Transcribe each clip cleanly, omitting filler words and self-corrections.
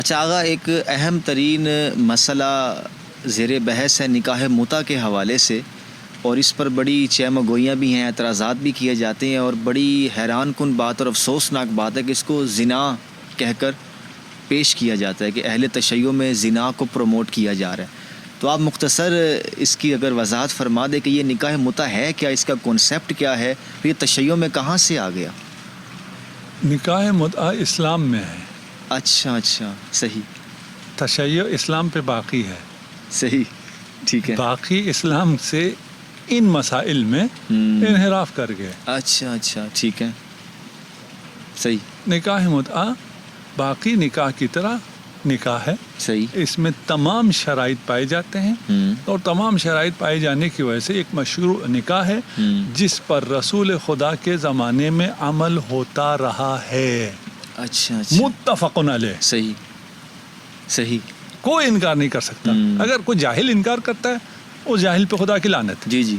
اچھا آغا، ایک اہم ترین مسئلہ زیر بحث ہے نکاح متع کے حوالے سے، اور اس پر بڑی چہمگوئیاں بھی ہیں، اعتراضات بھی کیے جاتے ہیں، اور بڑی حیران کن بات اور افسوسناک بات ہے کہ اس کو زنا کہہ کر پیش کیا جاتا ہے کہ اہل تشیع میں زنا کو پروموٹ کیا جا رہا ہے۔ تو آپ مختصر اس کی اگر وضاحت فرما دیں کہ یہ نکاح متع ہے کیا، اس کا کانسیپٹ کیا ہے، یہ تشیع میں کہاں سے آ گیا؟ نکاح متع اسلام میں ہے، اچھا صحیح تشیع اسلام پہ باقی ہے، صحیح ٹھیک ہے۔ باقی اسلام سے ان مسائل میں انحراف کر گئے۔ اچھا ٹھیک ہے، صحیح نکاح متع باقی نکاح کی طرح نکاح ہے، صحیح اس میں تمام شرائط پائے جاتے ہیں، اور تمام شرائط پائے جانے کی وجہ سے ایک مشروع نکاح ہے جس پر رسول خدا کے زمانے میں عمل ہوتا رہا ہے۔ اچھا متفق علیہ، صحیح کوئی انکار نہیں کر سکتا۔ اگر کوئی جاہل انکار کرتا ہے اس جاہل پہ خدا کی لعنت، جی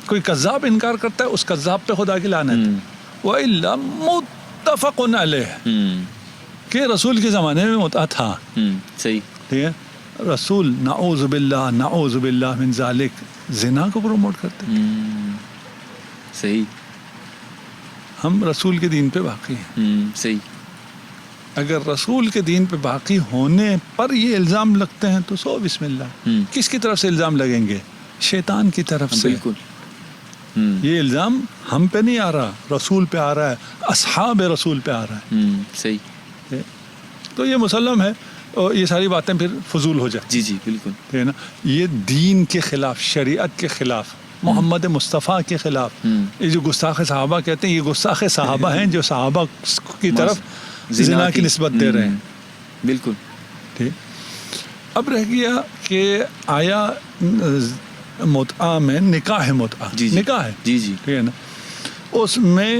کوئی کذاب انکار کرتا ہے اس کذاب پہ خدا کی لعنت۔ وَإِلَّا متفق علیہ کہ رسول کے زمانے میں متع تھا، صحیح ٹھیک ہے۔ رسول نعوذ باللہ من ذالک زنا کو پروموٹ کرتے ہیں۔ صحیح ہم رسول کے دین پہ باقی ہیں۔ صحیح اگر رسول کے دین پہ باقی ہونے پر یہ الزام لگتے ہیں تو سو بسم اللہ۔ کس کی طرف سے الزام لگیں گے؟ شیطان کی طرف سے۔ بالکل یہ الزام ہم پہ نہیں آ رہا، رسول پہ آ رہا ہے، اصحاب رسول پہ آ رہا ہے۔ صحیح تو یہ مسلم ہے، اور یہ ساری باتیں پھر فضول ہو جائیں۔ جی بالکل، ہے نا، یہ دین کے خلاف، شریعت کے خلاف، محمد مصطفیٰ کے خلاف۔ یہ جو گستاخ صحابہ کہتے ہیں، یہ گستاخ صحابہ ہیں جو صحابہ کی طرف زنا کی نسبت دے رہے ہیں۔ بالکل ٹھیک۔ اب رہ گیا کہ آیا متع میں نکاح متع نکاح ہے، جی ٹھیک ہے نا، اس میں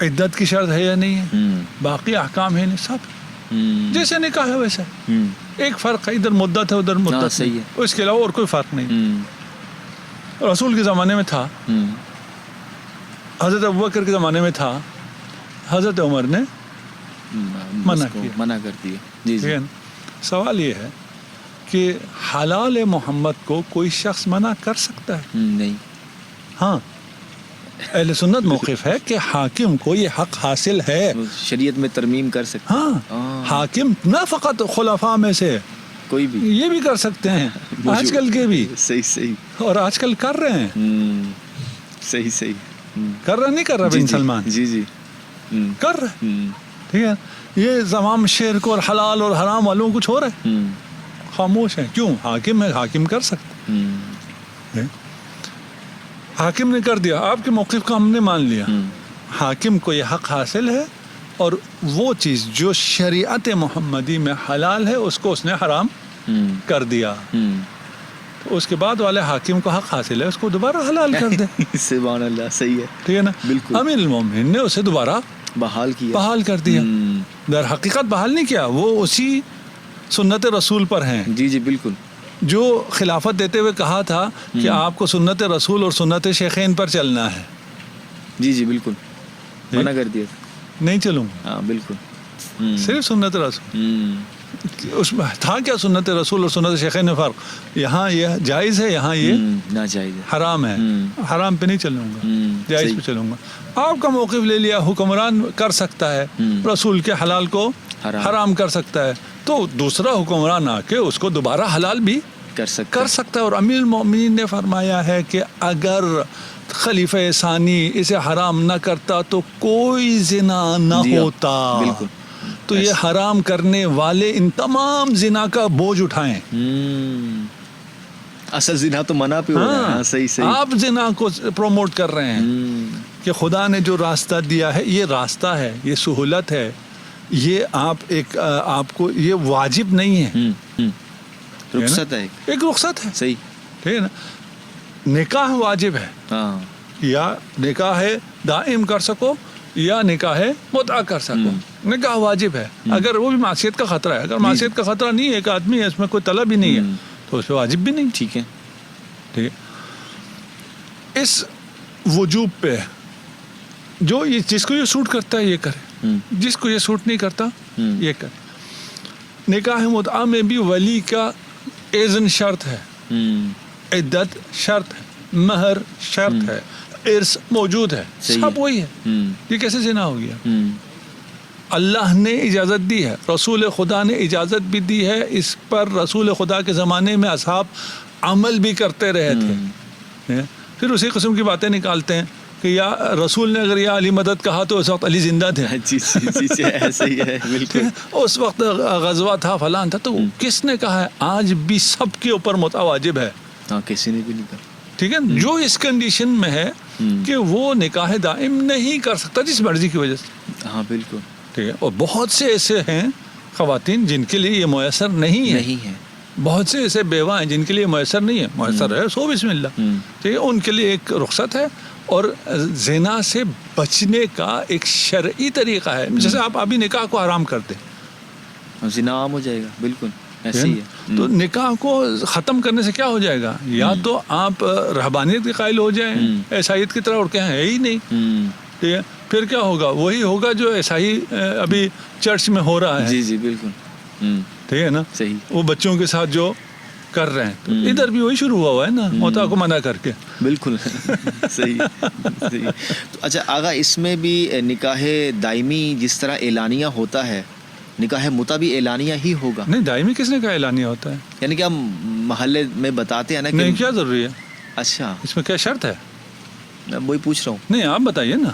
عدت کی شرط ہے یا نہیں ہے، باقی احکام ہے نہیں، سب جیسے نکاح ہے ویسا۔ ایک فرق ہے، ادھر مدت ہے ادھر مدت صحیح ہے، اس کے علاوہ اور کوئی فرق نہیں۔ رسول کے زمانے میں تھا، حضرت ابوبکر کے زمانے میں تھا، حضرت عمر نے منع کر دیا۔ جی سوال یہ ہے کہ حلال محمد کو کوئی شخص منع کر سکتا ہے؟ نہیں۔ ہاں، اہل سنت موقف ہے کہ حاکم کو یہ حق حاصل ہے، شریعت میں ترمیم کر سکتا ہے۔ ہاں، حاکم نہ فقط خلفاء میں سے کوئی بھی یہ بھی کر سکتے ہیں، آج کل کے بھی، صحیح اور آج کل کر رہے ہیں۔ صحیح کر رہا نہیں کر رہا بن سلمان؟ جی کر رہے، ٹھیک ہے۔ یہ تمام شرک اور حلال اور حرام والوں کچھ ہو رہا ہے، خاموش ہیں۔ کیوں؟ حاکم ہے، حاکم کر سکتا، حاکم نے کر دیا، آپ کے موقف کو ہم نے مان لیا۔ حاکم کو یہ حق حاصل ہے، اور وہ چیز جو شریعت محمدی میں حلال ہے اس کو اس نے حرام کر دیا، تو اس کے بعد والے حاکم کو حق حاصل ہے اس کو دوبارہ حلال کر دے۔ سبحان اللہ، صحیح ہے، ٹھیک ہے نا۔ بالکل۔ امیر المومنین نے اسے دوبارہ بحال کر دیا، در حقیقت بحال نہیں کیا، وہ اسی سنت رسول پر ہیں۔ جی بالکل، جو خلافت دیتے ہوئے کہا تھا کہ آپ کو سنت رسول اور سنت شیخین پر چلنا ہے، جی بالکل، منع کر دیا، نہیں چلوں گا، ہاں بالکل، صرف سنت رسول۔ اس میں تھا کیا سنت رسول اور سنت شیخین میں فرق؟ یہاں یہ جائز ہے، یہاں یہ ناجائز ہے، حرام ہے، حرام پہ نہیں چلوں گا، جائز پہ چلوں گا۔ آپ کا موقف لے لیا، حکمران کر سکتا ہے رسول کے حلال کو حرام کر سکتا ہے، تو دوسرا حکمران آ کے اس کو دوبارہ حلال بھی کر سکتا ہے۔ اور امیر المومنین نے فرمایا ہے کہ اگر خلیفہ ثانی اسے حرام نہ کرتا تو کوئی زنا نہ ہوتا، بالکل۔ تو یہ حرام کرنے والے ان تمام زنا کا بوجھ اٹھائیں۔ اصل زنا تو منع پہ ہو رہا ہے، صحیح۔ آپ زنا کو پروموٹ کر رہے ہیں کہ خدا نے جو راستہ دیا ہے، یہ راستہ ہے، یہ سہولت ہے، یہ آپ کو یہ واجب نہیں ہے، رخصت ہے، ایک رخصت ہے، صحیح، ٹھیک ہے نا۔ نکاح واجب ہے، یا نکاح دائم کر سکو یا نکاح متع کر سکو، نکاح واجب ہے۔ اگر وہ بھی معصیت کا خطرہ ہے، اگر معصیت کا خطرہ نہیں ہے، ایک آدمی ہے اس میں کوئی طلب ہی نہیں ہے، تو اس پہ واجب بھی نہیں، ٹھیک ہے۔ اس وجوب پہ جو جس کو یہ سوٹ کرتا ہے یہ کرے، جس کو یہ سوٹ نہیں کرتا یہ کرے۔ نکاح متعہ میں بھی ولی کا اذن شرط ہے، عدت شرط ہے، مہر شرط ہے، ارث موجود ہے، سب وہی ہے. یہ کیسے زنا ہو گیا؟ اللہ نے اجازت دی ہے، رسول خدا نے اجازت بھی دی ہے، اس پر رسول خدا کے زمانے میں اصحاب عمل بھی کرتے رہے تھے. پھر اسی قسم کی باتیں نکالتے ہیں کہ یا رسول نے اگر یا علی مدد کہا تو اس وقت علی زندہ تھے. جی ایسا ہی ہے بالکل. اس وقت غزوہ تھا، فلان تھا، تو کس نے کہا ہے؟ آج بھی سب کے اوپر متع واجب ہے. ہاں کسی نے بھی نہیں کہا. ٹھیک ہے، جو اس کنڈیشن میں ہے کہ وہ نکاح دائم نہیں کر سکتا جس مرضی کی وجہ سے. ہاں بالکل ٹھیک ہے. اور بہت سے ایسے ہیں خواتین جن کے لیے یہ میسر نہیں ہے. بہت سے ایسے بیوہ ہیں جن کے لیے میسر نہیں ہے. میسر ہے سو بسم اللہ. ٹھیک ہے، ان کے لیے ایک رخصت ہے اور زنا سے بچنے کا ایک شرعی طریقہ ہے. جیسے آپ ابھی نکاح کو حرام کر دیں، زنا عام ہو جائے گا. بالکل ایسے ہی ہے. تو نکاح کو ختم کرنے سے کیا ہو جائے گا؟ یا تو آپ رہبانیت کے قائل ہو جائیں، عیسائیت کی طرح، اور کہیں ہے ہی نہیں. ٹھیک ہے، پھر کیا ہوگا؟ وہی ہوگا جو عیسائی ابھی چرچ میں ہو رہا ہے. جی جی بالکل. ٹھیک ہے نا، صحیح. وہ بچوں کے ساتھ جو کر رہے ہیں، تو ادھر بھی وہی شروع ہوا ہے نا، متع کو منع کر کے. بالکل صحیح صحیح. تو اچھا آغا، اس میں بھی نکاح دائمی جس طرح اعلانیہ ہوتا ہے، نکاح متع بھی اعلانیہ ہی ہوگا؟ نہیں، دائمی کس نے کہا اعلانیہ ہوتا ہے؟ یعنی کہ ہم محلے میں بتاتے ہیں نا کہ نہیں، کیا ضروری ہے؟ اچھا، اس میں کیا شرط ہے؟ میں وہی پوچھ رہا ہوں. نہیں، آپ بتائیے نا.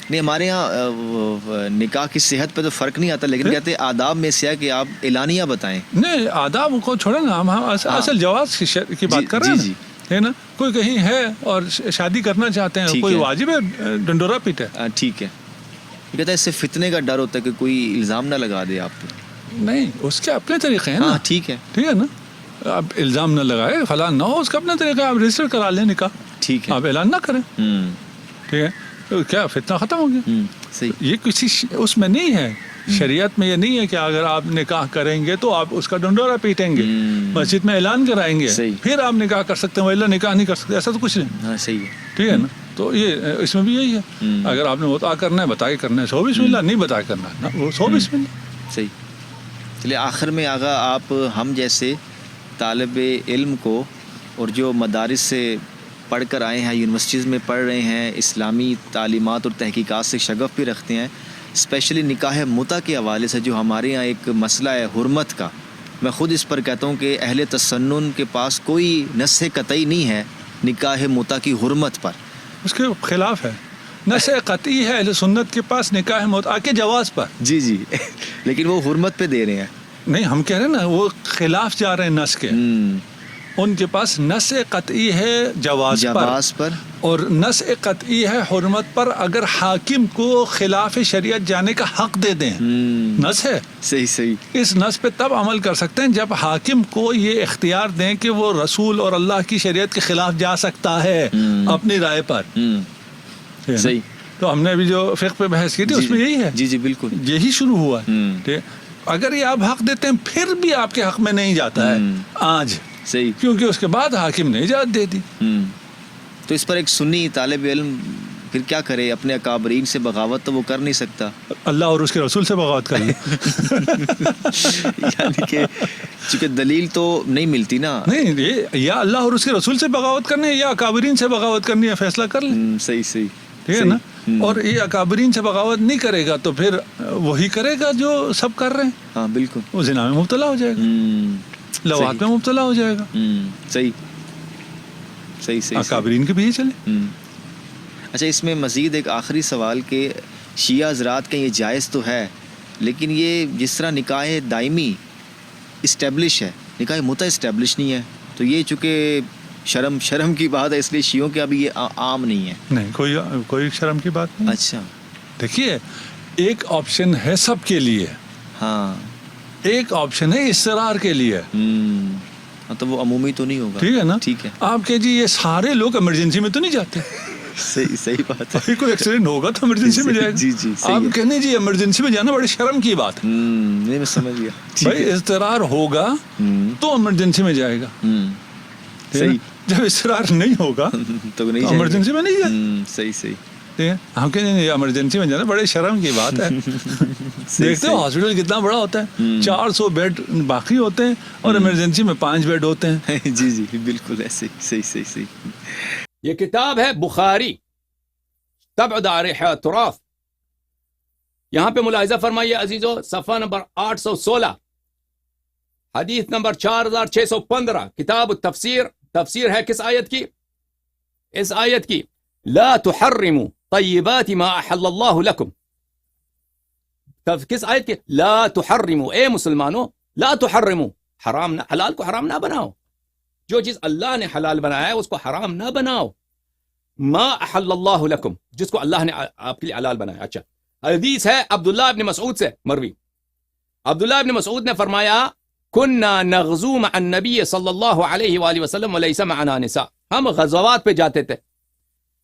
نہیں، ہمارے یہاں نکاح کی صحت پہ تو فرق نہیں آتا، لیکن کہتے ہیں آداب میں سے ہے کہ آپ اعلانیہ بتائیں. نہیں، آداب کو چھوڑیں نا، ہم اصل جواز کی بات کر رہے ہیں. ہے نا، کوئی کہیں ہے اور شادی کرنا چاہتے ہیں، کوئی واجب ہے ڈنڈورا پیٹے. ٹھیک ہے. کہتا ہے اس سے فتنے کا ڈر ہوتا ہے کہ کوئی الزام نہ لگا دے آپ پہ. نہیں، اس کے اپنے طریقے ہیں نا. ٹھیک ہے. ٹھیک ہے نا، آپ الزام نہ لگائے، فلاں نہ ہو، اس کا اپنا طریقہ ہے. آپ رجسٹر کرا لیں نکاح. ٹھیک ہے. آپ اعلان نہ کریں. ٹھیک ہے، تو کیا فتنہ ختم ہو گیا؟ صحیح. یہ کسی اس میں نہیں ہے، شریعت میں یہ نہیں ہے کہ اگر آپ نکاح کریں گے تو آپ اس کا ڈنڈورا پیٹیں گے، مسجد میں اعلان کرائیں گے، پھر آپ نکاح کر سکتے ہیں، وہ اللہ نکاح نہیں کر سکتے. ایسا تو کچھ نہیں. ہاں صحیح ہے. ٹھیک ہے نا. تو یہ اس میں بھی یہی ہے، اگر آپ نے بتا کرنا ہے بتا کے کرنا ہے، سو بسم اللہ. نہیں بتا کرنا ہے وہ سو بسم اللہ. صحیح. چلیے آخر میں آغا، آپ ہم جیسے طالب علم کو اور جو مدارس سے پڑھ کر آئے ہیں، یونیورسٹیز میں پڑھ رہے ہیں، اسلامی تعلیمات اور تحقیقات سے شغف بھی رکھتے ہیں، اسپیشلی نکاح متع کے حوالے سے جو ہمارے یہاں ایک مسئلہ ہے حرمت کا، میں خود اس پر کہتا ہوں کہ اہل تسنن کے پاس کوئی نص قطعی نہیں ہے نکاح متع کی حرمت پر. اس کے خلاف ہے. نص قطعی ہے اہل سنت کے پاس نکاح متع کے جواز پر. جی جی لیکن وہ حرمت پہ دے رہے ہیں. نہیں، ہم کہہ رہے ہیں نا وہ خلاف جا رہے ہیں نص کے. ان کے پاس نص قطعی ہے جواز پر اور نص قطعی ہے حرمت پر اگر حاکم کو خلاف شریعت جانے کا حق دے دیں. نص ہے. صحیح. اس نص پہ تب عمل کر سکتے ہیں جب حاکم کو یہ اختیار دیں کہ وہ رسول اور اللہ کی شریعت کے خلاف جا سکتا ہے اپنی رائے پر. صحیح. تو ہم نے ابھی جو فقہ پہ بحث کی تھی اس میں یہی ہے. جی بالکل یہی شروع ہوا ہے. اگر یہ آپ حق دیتے ہیں پھر بھی آپ کے حق میں نہیں جاتا ہے آج. صحیح. کیونکہ اس کے بعد حاکم نے اجازت دے دی. تو اس پر ایک سنی طالب علم پھر کیا کرے؟ اپنے اکابرین سے بغاوت تو وہ کر نہیں سکتا. اللہ اور اس کے رسول سے بغاوت کر لے. یعنی کہ چونکہ دلیل تو نہیں ملتی نا. نہیں، یا اللہ اور اس کے رسول سے بغاوت کرنی ہے یا اکابرین سے بغاوت کرنی ہے، فیصلہ کر لیں. صحیح. ٹھیک ہے نا. اور یہ اکابرین سے بغاوت نہیں کرے گا تو پھر وہی کرے گا جو سب کر رہے ہیں. ہاں بالکل. وہ زنا میں مبتلا ہو جائے گا، لواط میں مبتلا ہو جائے گا. صحیح. اکابرین کے بھی ہی چلے. اچھا، اس میں مزید ایک آخری سوال کہ شیعہ حضرات کا یہ جائز تو ہے، لیکن یہ جس طرح نکاح دائمی اسٹیبلش ہے، نکاح متع اسٹیبلش نہیں ہے، تو یہ چونکہ شرم کی بات ہے، اس لیے شیعوں کے ابھی یہ عام نہیں ہے. نہیں، کوئی شرم کی بات نہیں. اچھا. دیکھیے، ایک آپشن ہے سب کے لیے. ہاں. ایک آپشن ہے اصرار کے لیے. تو وہ عمومی تو نہیں ہوگا. ٹھیک ہے نا. ٹھیک ہے. آپ کہ جی یہ سارے لوگ ایمرجنسی میں تو نہیں جاتے. صحیح بات ہے. کوئی ایکسیڈنٹ ہوگا تو ایمرجنسی میں جائے گا. جی. آپ کہنے جی ایمرجنسی میں جانا بڑی شرم کی بات ہے. نہیں، میں سمجھ گیا. بھائی اضطرار ہوگا تو ایمرجنسی میں جائے گا. صحیح. جب اصرار نہیں ہوگا تو نہیں ایمرجنسی میں نہیں جائے. صحیح. ٹھیک ہے. ہم کہیں نہیں ایمرجنسی میں جانا بڑے شرم کی بات ہے. دیکھتے ہو ہاسپٹل کتنا بڑا ہوتا ہے, 400 بیڈ باقی ہوتے ہیں اور ایمرجنسی میں 5 بیڈ ہوتے ہیں. جی جی بالکل ایسے صحیح. یہ کتاب ہے بخاری تبعد عریح تراف. یہاں پہ ملاحظہ فرمائیے عزیزو, صفحہ نمبر 816, حدیث نمبر 4615, کتاب التفسیر. تفسیر ہے کس آیت کی؟ اس آیت کی, لا تحرموا طیبات ما احل اللہ لکم. کس آیت کی؟ لا تحرموا, اے مسلمانوں لا تحرموا, حرام نہ, حلال کو حرام نہ بناؤ. جو چیز اللہ نے حلال بنایا ہے اس کو حرام نہ بناؤ. ما احل اللہ لکم, جس کو اللہ نے آپ کے لیے حلال بنایا. اچھا, حدیث ہے عبداللہ ابن مسعود سے مروی. عبداللہ ابن مسعود نے فرمایا, کننا نغزو مع النبی صلی اللہ علیہ وآلہ وسلم ولیس معنا نساء. ہم غزوات پہ جاتے تھے,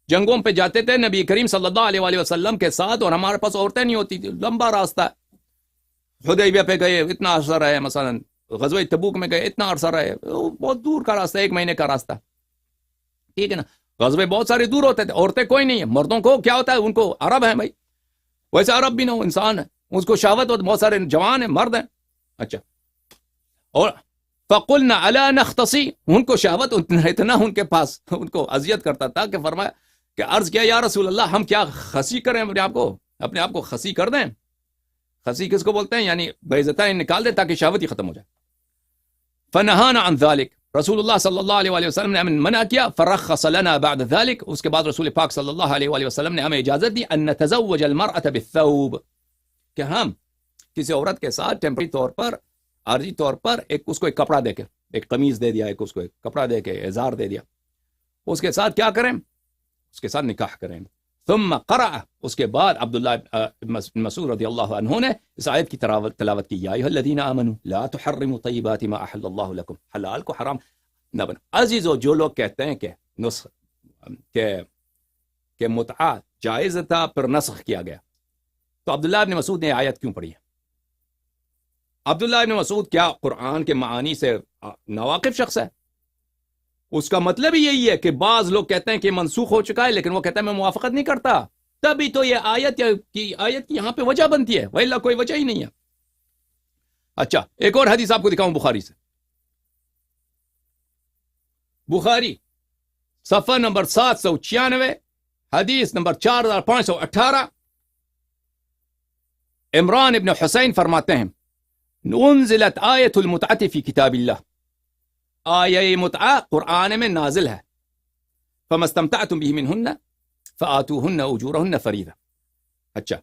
جنگوں پہ جاتے تھے نبی کریم صلی اللہ علیہ وآلہ وسلم کے ساتھ, اور ہمارے پاس عورتیں نہیں ہوتی تھی. لمبا راستہ ہے, حدیبیہ پہ گئے اتنا عرصہ رہے, مثلا غزوہ تبوک میں گئے اتنا عرصہ رہے, بہت دور کا راستہ, 1 مہینے کا راستہ, ٹھیک ہے نا. غزوے بہت سارے دور ہوتے تھے, عورتیں کوئی نہیں ہے. مردوں کو کیا ہوتا ہے, ان کو عرب ہیں بھائی, ویسے عرب بھی نہ ہو, انسان ہے, اس کو شہوت ہو, بہت سارے جوان ہیں, مرد ہیں. اچھا, اور فقلنا الا نختصی, ان کو شہوت اتنا ان کے پاس ان کو اذیت کرتا تھا کہ فرمایا کہ عرض کیا یا رسول اللہ, ہم کیا خسی کریں اپنے آپ کو خسی کر دیں. خسی کس کو بولتے ہیں, یعنی بے عزتائی نکال دیں تاکہ شہوت ہی ختم ہو جائے. فنہانا عن ذلک, رسول اللہ صلی اللہ علیہ وآلہ وسلم نے ہمیں منع کیا. فرخص لنا بعد ذلك, اس کے بعد رسول پاک صلی اللہ علیہ وآلہ وسلم نے ہمیں اجازت دی ان نتزوج المرأة بالثوب, کہ ہم کسی عورت کے ساتھ ٹیمپری طور پر, عارضی طور پر اس کو ایک کپڑا دے کے, ایک قمیض دے دیا, اس کو ایک کپڑا دے کے, ازار دے دیا, اس کے ساتھ کیا کریں, اس کے ساتھ نکاح کریں. ثم قرأ, اس کے بعد عبداللہ مسعود رضی اللہ عنہ نے اس آیت کی تلاوت کی, یا ایھا الذین آمنوا لا تحرموا طیبات ما احل اللہ لکم, حلال کو حرام نہ بنا. عزیزو, جو لوگ کہتے ہیں کہ متعہ جائز تھا پھر نسخ کیا گیا, تو عبداللہ ابن مسعود نے آیت کیوں پڑھی ہے؟ عبداللہ ابن مسعود کیا قرآن کے معانی سے ناواقف شخص ہے؟ اس کا مطلب ہی یہی ہے کہ بعض لوگ کہتے ہیں کہ منسوخ ہو چکا ہے, لیکن وہ کہتا ہے میں موافقت نہیں کرتا, تبھی تو یہ آیت کی یہاں پہ وجہ بنتی ہے, وإلا کوئی وجہ ہی نہیں ہے. اچھا, ایک اور حدیث آپ کو دکھاؤں بخاری سے. بخاری صفحہ نمبر 796, حدیث نمبر 4518, عمران ابن حسین فرماتے ہیں, انزلت آیت المتعۃ فی کتاب اللہ, آیہ متعہ قرآن میں نازل ہے. فما استمتعتم به منہن فآتوہن اجورہن فریضہ. اچھا,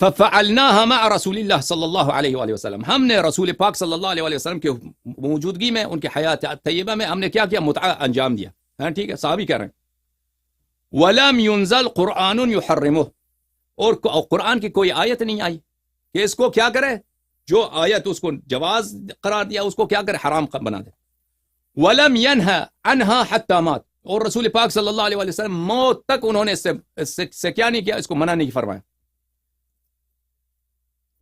ففعلناها مع رسول اللہ صلی اللہ علیہ وآلہ وسلم, ہم نے رسول پاک صلی اللہ علیہ وآلہ وسلم کی موجودگی میں, ان کی حیات طیبہ میں ہم نے کیا متعہ انجام دیا. ہاں ٹھیک ہے, صحابی کہہ رہے ہیں. ولم ينزل قرآن يحرمه, اور قرآن کی کوئی آیت نہیں آئی کہ اس کو کیا کرے, جو آیت اس کو جواز قرار دیا اس کو کیا کرے, حرام بنا دے. ولم ينهى عنها حتى مات, اور رسول پاک صلی اللہ علیہ وسلم موت تک انہوں نے اس سے کیا نہیں کیا, اس کو منع نہیں فرمایا.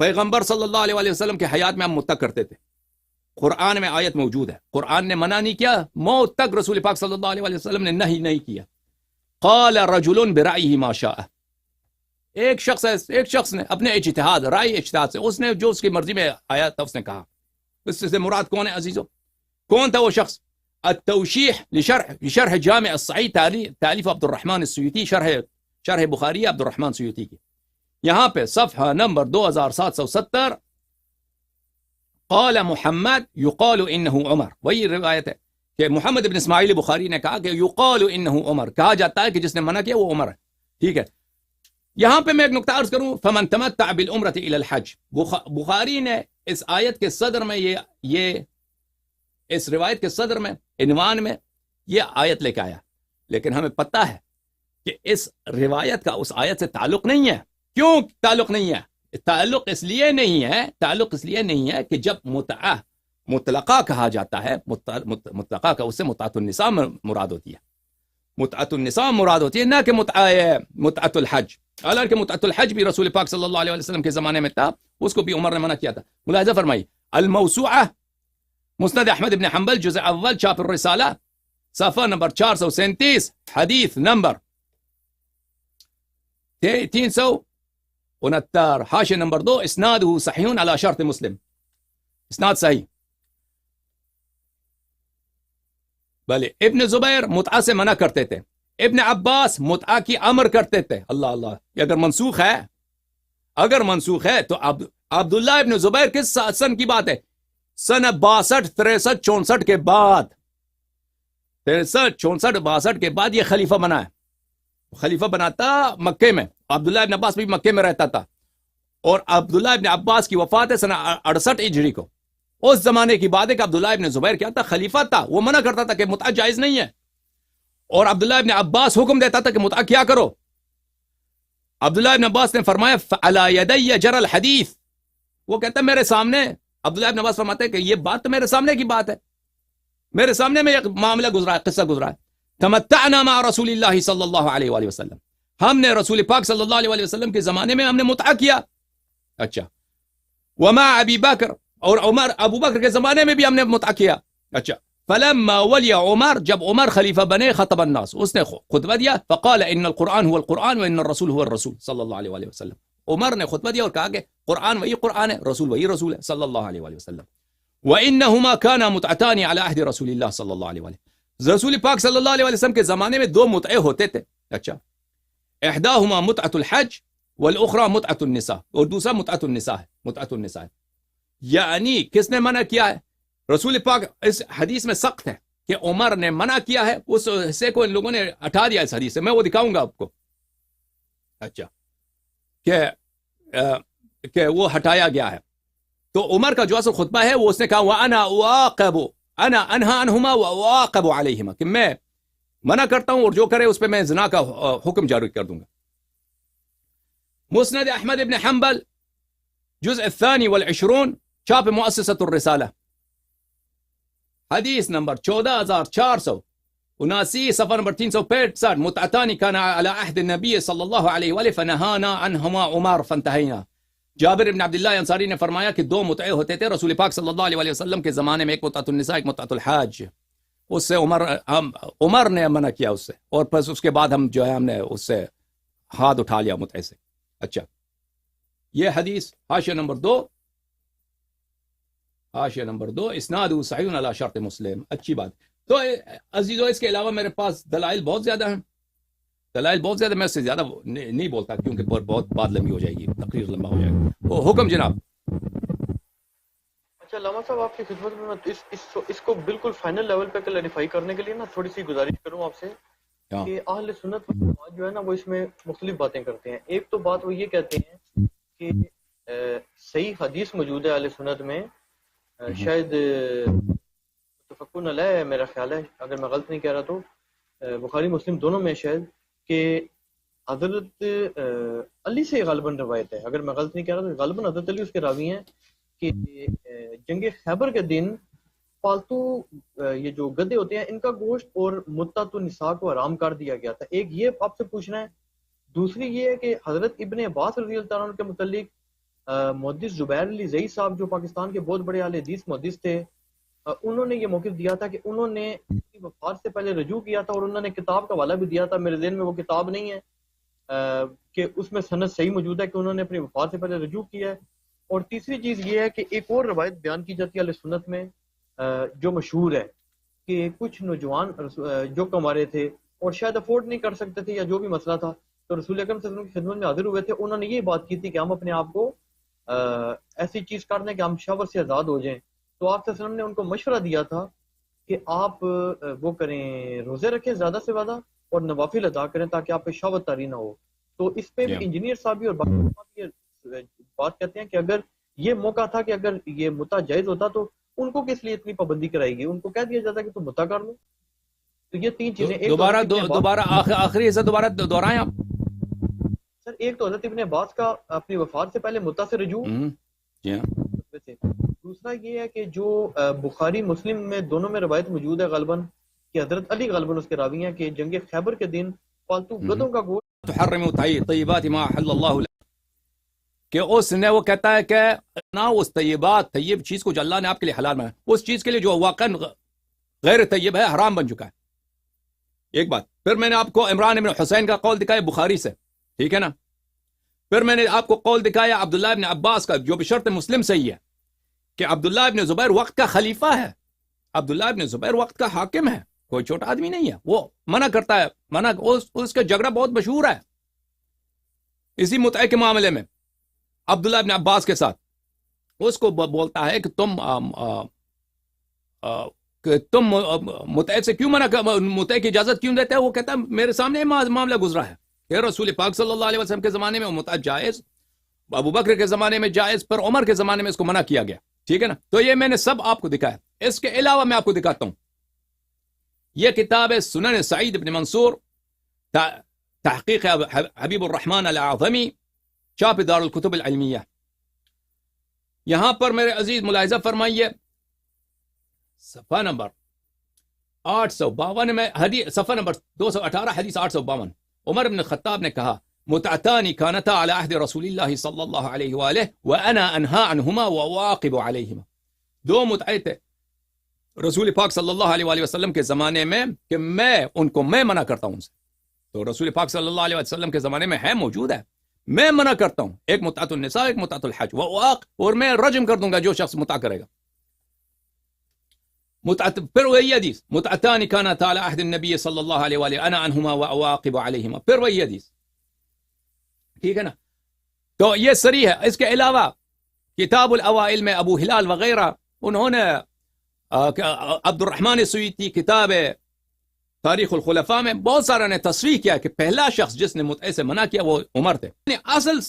پیغمبر صلی اللہ علیہ وسلم کے حیات میں ہم متع کرتے تھے, قرآن میں آیت موجود ہے, قرآن نے منع نہیں کیا, موت تک رسول پاک صلی اللہ علیہ وسلم نے نہیں کیا. قال رجل برأیہ ما شاء, ایک شخص نے اپنے اجتہاد, رائے اجتہاد سے, اس نے جو اس کی مرضی میں آیا تھا اس نے کہا. اس سے مراد کون ہے عزیزو؟ کون تھا وہ شخص؟ التوشیح لشرح جامع الصحیح, تالیف عبد الرحمن السیوطی, شرح بخاری عبد الرحمن سیوطی کی. یہاں پہ صفحہ نمبر 2770, قال محمد یقال انہ عمر, وہی روایت ہے کہ محمد بن اسماعیل بخاری نے کہا کہ یقال انہ عمر, کہا جاتا ہے کہ جس نے منع کیا وہ عمر ہے. ٹھیک ہے, یہاں پہ میں ایک نقطہ عرض کروں, فمن تمتع بالعمرۃ الی الحج, بخاری نے اس آیت کے صدر میں یہ اس روایت کے صدر میں, عنوان میں یہ آیت لے کے آیا, لیکن ہمیں پتہ ہے کہ اس روایت کا اس آیت سے تعلق نہیں ہے. کیوں تعلق نہیں ہے؟ تعلق اس لیے نہیں ہے کہ جب متعہ مطلقہ کہا جاتا ہے, مطلقہ کا اس سے متعۃ النساء مراد ہوتی ہے, متعۃ النساء مراد ہوتی ہے, نہ کہ متعۃ الحج. حالانکہ متعۃ الحج بھی رسول پاک صلی اللہ علیہ وسلم کے زمانے میں تھا, اس کو بھی عمر نے منع کیا تھا. ملاحظہ فرمائی, الموسوعہ مسند احمد ابن حنبل جزء اول چاپ الرسالہ, صفحہ نمبر 437, حدیث نمبر 369 حاشیہ نمبر 2 اسنادہ صحیح علی شرط مسلم، اسناد صحیح. بھلے ابن زبیر متعہ سے منع کرتے تھے، ابن عباس متعہ کی امر کرتے تھے. اللہ اللہ، یہ اگر منسوخ ہے تو عبداللہ ابن زبیر کس سن کی بات ہے؟ سن 62 63 64 کے بعد، 63 64 62 کے بعد یہ خلیفہ بنا ہے. خلیفہ بناتا مکے میں، عبداللہ ابن عباس بھی مکے میں رہتا تھا، اور عبداللہ ابن عباس کی وفات ہے سن 68 ہجری کو. اس زمانے کی بات ہے کہ عبداللہ ابن زبیر کیا تھا؟ خلیفہ تھا. وہ منع کرتا تھا کہ متعہ جائز نہیں ہے، اور عبداللہ ابن عباس حکم دیتا تھا کہ متعہ کیا کرو. عبداللہ ابن عباس نے فرمایا فعلی یدی جر الحدیث، وہ کہتا ہے میرے سامنے، عبداللہ ابن عباس فرماتے ہیں کہ یہ بات تو میرے سامنے کی بات ہے، میرے سامنے میں ایک معاملہ گزرا ہے، قصہ گزرا ہے. تمتعنا مع رسول اللہ صلی اللہ علیہ وآلہ وسلم، ہم نے رسول پاک صلی اللہ علیہ وآلہ وسلم کے زمانے میں ہم نے متعہ کیا. اچھا. ومع ابی بکر، اور ابو بکر کے زمانے میں بھی ہم نے متعہ کیا. اچھا. فلما ولی عمر، جب عمر خلیفہ بنے، خطب الناس، اس نے خطبہ دیا. فقال ان القرآن هو القرآن وان الرسول هو الرسول صلی اللہ علیہ وآلہ وسلم. عمر نے خطبہ دیا اور کہا کہ قرآن وہی قرآن ہے، رسول وہی رسول ہے صلی اللہ علیہ وآلہ وسلم. وانہما كانا متعتان علی عہد رسول اللہ صلی اللہ علیہ وآلہ، رسول پاک صلی اللہ علیہ وسلم کے زمانے میں 2 متعے ہوتے تھے. اچھا. احداہما متعۃ الحج والاخرى متعۃ النساء، اور دوسرا متعۃ النساء ہے. متعۃ النساء یعنی کس نے منع کیا ہے؟ رسول پاک اس حدیث میں سخت ہے کہ عمر نے منع کیا ہے، اس حصے کو ان لوگوں نے ہٹا دیا اس حدیث سے. میں وہ دکھاؤں گا آپ کو. اچھا. کہ وہ ہٹایا گیا ہے. تو عمر کا جو اصل خطبہ ہے وہ اس نے کہا وَأَنَا أُعَاقَبُ أَنَا أَنْهَا عَنْهُمَا وَأُعَاقَبُ عَلَيْهِمَا، کہ میں منع کرتا ہوں اور جو کرے اس پہ میں زنا کا حکم جاری کر دوں گا. مسند احمد ابن حنبل جزء 22 چاپ مؤسسۃ الرسالہ، حدیث نمبر 14479، صفحہ نمبر 365. متعتان كان على عهد النبي صلی اللہ علیہ وآلہ فنهانا عنهما عمر فانتهينا. جابر ابن عبداللہ انصاری نے فرمایا کہ 2 متعے ہوتے تھے رسول پاک صلی اللہ علیہ وسلم کے زمانے میں، ایک متعۃ النساء، ایک متعۃ الحاج. اس سے عمر نے منع کیا اس سے، اور پس اس کے بعد ہم جو ہے ہم نے اس سے ہاتھ اٹھا لیا متعے سے. اچھا. یہ حدیث حاشیہ نمبر 2 اسناد صحیح علی شرط مسلم. اچھی بات. تو عزیزو اس کے علاوہ میرے پاس دلائل بہت زیادہ ہیں، میں اس سے زیادہ نہیں بولتا کیونکہ بہت بات لمبی ہو جائے گی، تقریر لمبا ہو جائے گا. حکم جناب. اچھا علامہ صاحب، آپ کی خدمت میں اس کو بالکل فائنل لیول پہ کلیریفائی کرنے کے لیے نا تھوڑی سی گزارش کروں آپ سے کہ اہل سنت والجماعت جو ہے نا وہ اس میں مختلف باتیں کرتے ہیں. ایک تو بات وہ یہ کہتے ہیں کہ صحیح حدیث موجود ہے اہل سنت میں، شاید متفقون علیہ ہے میرا خیال ہے، اگر میں غلط نہیں کہہ رہا تو بخاری مسلم دونوں میں شاید، کہ حضرت علی سے غالباً روایت ہے، اگر میں غلط نہیں کہہ رہا تو غالباً حضرت علی اس کے راوی ہیں، کہ جنگ خیبر کے دن پالتو یہ جو گدے ہوتے ہیں ان کا گوشت اور متعۃ النساء کو حرام کر دیا گیا تھا. ایک یہ آپ سے پوچھنا ہے. دوسری یہ ہے کہ حضرت ابن عباس رضی اللہ عنہ کے متعلق محدث زبیر علی زئی صاحب جو پاکستان کے بہت بڑے اہل حدیث محدث تھے، انہوں نے یہ موقف دیا تھا کہ انہوں نے اپنی وفات سے پہلے رجوع کیا تھا، اور انہوں نے کتاب کا حوالہ بھی دیا تھا. میرے ذہن میں وہ کتاب نہیں ہے کہ اس میں سند صحیح موجود ہے کہ انہوں نے اپنی وفات سے پہلے رجوع کیا ہے. اور تیسری چیز یہ ہے کہ ایک اور روایت بیان کی جاتی ہے اہل سنت میں جو مشہور ہے کہ کچھ نوجوان جو کما رہے تھے اور شاید افورڈ نہیں کر سکتے تھے یا جو بھی مسئلہ تھا، تو رسول اکرم صلی اللہ علیہ وسلم کی خدمت میں حاضر ہوئے تھے. انہوں نے یہ بات کی تھی کہ ہم اپنے آپ کو ایسی چیز کر دیں کہ ہم شہوت سے آزاد ہو جائیں. تو آپ صلی اللہ علیہ وسلم نے ان کو مشورہ دیا تھا کہ آپ وہ کریں، روزے رکھیں زیادہ سے زیادہ اور نوافل ادا کریں تاکہ آپ پہ شہوت طاری نہ ہو. تو اس پہ بھی انجینئر صاحب بھی اور باقی بات کہتے ہیں کہ اگر یہ موقع تھا کہ اگر یہ متع جائز ہوتا تو ان کو کس لیے اتنی پابندی کرائی گئی؟ ان کو کہہ دیا جاتا کہ تم متع کر لو. تو یہ 3 چیزیں. دوبارہ آخری حصہ دوبارہ دہرائیں آپ. سر ایک تو حضرت ابن عباس کا اپنی وفات سے پہلے متع سے رجوع، دوسرا یہ ہے کہ جو بخاری مسلم میں دونوں میں روایت موجود ہے غالباً کہ حضرت علی غالباً اس کے راوی ہیں کہ جنگ خیبر کے دن پالتو گدوں کا گوشت تحرموا طیبات ما احل اللہ لکم، کہ اس نے وہ کہتا ہے کہ نہ اس طیب چیز کو جو اللہ نے آپ کے لیے حلال بنایا، اس چیز کے لیے جو واقعا غیر طیب ہے حرام بن چکا ہے. ایک بات. پھر میں نے آپ کو عمران بن حسین کا قول دکھایا بخاری سے، ٹھیک ہے نا، پھر میں نے آپ کو قول دکھایا عبداللہ ابن عباس کا جو بشرط مسلم صحیح ہے کہ عبداللہ ابن زبیر وقت کا خلیفہ ہے، عبداللہ ابن زبیر وقت کا حاکم ہے، کوئی چھوٹا آدمی نہیں ہے. وہ منع کرتا ہے، اس کا جھگڑا بہت مشہور ہے اسی متعے کے معاملے میں عبداللہ ابن عباس کے ساتھ. اس کو بولتا ہے کہ تم متعے سے کیوں متعے کی اجازت کیوں دیتے ہیں؟ وہ کہتا ہے میرے سامنے معاملہ گزرا ہے کہ رسول پاک صلی اللہ علیہ وسلم کے زمانے میں متعہ جائز، ابو بکر کے زمانے میں جائز، پر عمر کے زمانے میں اس کو منع کیا گیا. ٹھیک ہے نا؟ تو یہ میں نے سب آپ کو دکھایا. اس کے علاوہ میں آپ کو دکھاتا ہوں، یہ کتاب ہے سنن سعید بن منصور، تحقیق حبیب الرحمن الاعظمی، چاپ دار الکتب العلمیہ. یہاں پر میرے عزیز ملاحظہ فرمائیے صفحہ نمبر 852 میں صفحہ نمبر 218 حدیث 852. عمر بن الخطاب نے کہا متعتان كانتا على عهد رسول الله صلی اللہ علیہ وآلہ وانا انہا عنہما وواقب علیہما. دو متعے تھے رسول پاک صلی اللہ علیہ وآلہ وسلم کے زمانے میں کہ میں ان کو منع کرتا ہوں ان سے. تو رسول پاک صلی اللہ علیہ وسلم کے زمانے میں ہے، موجود ہے، میں منع کرتا ہوں. ایک متعۃ النساء، ایک متعۃ الحج، اور میں رجم کر دوں گا جو شخص متع کرے گا. پھر وہی حدیث متعتان كانتا على عهد النبی صلی اللہ علیہ وآلہ انا عنہما وواقب علیہما. پھر وہی حدیث. ٹھیک ہے نا؟ تو یہ صریح ہے. اس کے علاوہ کتاب الاوائل میں ابو ہلال وغیرہ انہوں نے عبد الرحمن سیوطی کتاب تاریخ الخلفاء میں بہت سارا نے تصریح کیا کہ پہلا شخص جس نے متعے سے منع کیا وہ عمر تھے. اصل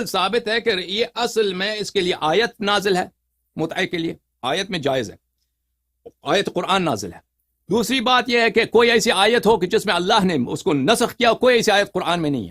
ثابت ہے کہ یہ اصل میں اس کے لیے آیت نازل ہے، متعے کے لیے آیت میں جائز ہے، آیت قرآن نازل ہے. دوسری بات یہ ہے کہ کوئی ایسی آیت ہو کہ جس میں اللہ نے اس کو نسخ کیا، کوئی ایسی آیت قرآن میں نہیں ہے.